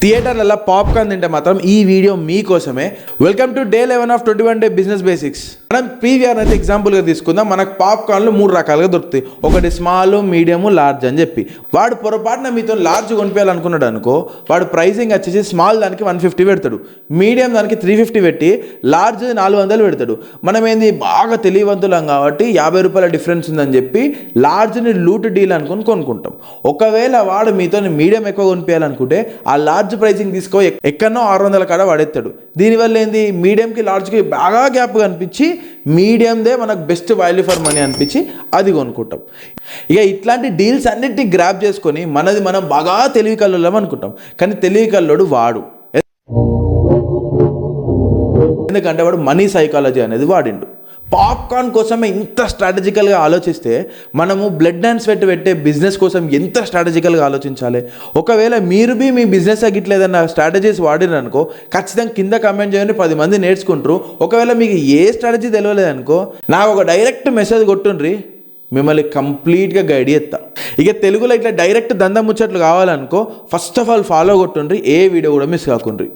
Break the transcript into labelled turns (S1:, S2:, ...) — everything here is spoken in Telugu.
S1: థియేటర్లలో పాప్కార్న్ తింటే మాత్రం ఈ వీడియో మీకోసమే. Welcome to day 11 of 21 day business basics. మనం పీవీఆర్ అయితే ఎగ్జాంపుల్గా తీసుకుందాం. మనకు పాప్కార్న్లు 3 రకాలుగా దొరుకుతాయి. ఒకటి స్మాల్, మీడియం, లార్జ్ అని చెప్పి. వాడు పొరపాటున మీతో లార్జ్ కొనిపించాలనుకున్నాడు అనుకో, వాడు ప్రైసింగ్ వచ్చేసి స్మాల్ దానికి 150 పెడతాడు, మీడియం దానికి 350 పెట్టి లార్జ్ 400 పెడతాడు. మనం ఏంది బాగా తెలియవంతులం కాబట్టి 50 రూపాయల డిఫరెన్స్ ఉందని చెప్పి లార్జ్ని లూట్ డీల్ అనుకుని కొనుక్కుంటాం. ఒకవేళ వాడు మీతో మీడియం ఎక్కువ కొనిపించాలనుకుంటే ఆ లార్జ్ ప్రైసింగ్ తీసుకో ఎక్కడో 600 కాడ వాడేస్తాడు. దీనివల్ల ఏంది మీడియంకి లార్జ్కి బాగా గ్యాప్ కనిపించి మీడియందే మనకు బెస్ట్ వాల్యూ ఫర్ మనీ అనిపించి అది కొనుక్కుంటాం. ఇక ఇట్లాంటి డీల్స్ అన్నిటిని గ్రాప్ చేసుకొని మనది మనం బాగా తెలివి కల్లోలం అనుకుంటాం. కానీ తెలివి కల్లోడు వాడు, ఎందుకంటే వాడు మనీ సైకాలజీ అనేది వాడిండు. పాప్కార్న్ కోసమే ఇంత స్ట్రాటజికల్గా ఆలోచిస్తే మనము బ్లడ్ అండ్ స్వెట్ పెట్టే బిజినెస్ కోసం ఎంత స్ట్రాటజికల్గా ఆలోచించాలి. ఒకవేళ మీరు మీ బిజినెస్ తగ్గట్లేదన్న స్ట్రాటజీస్ వాడిననుకో ఖచ్చితంగా కింద కమెంట్ చేయండి, 10 మంది నేర్చుకుంటారు. ఒకవేళ మీకు ఏ స్ట్రాటజీ తెలియలేదనుకో నాకు ఒక డైరెక్ట్ మెసేజ్ కొట్టుండ్రి, మిమ్మల్ని కంప్లీట్గా గైడ్ చేస్తా. ఇక తెలుగులో ఇట్లా డైరెక్ట్ దందా ముచ్చట్లు కావాలనుకో ఫస్ట్ ఆఫ్ ఆల్ ఫాలో కొట్టుండ్రి, ఏ వీడియో కూడా మిస్ కాకుండ్రి.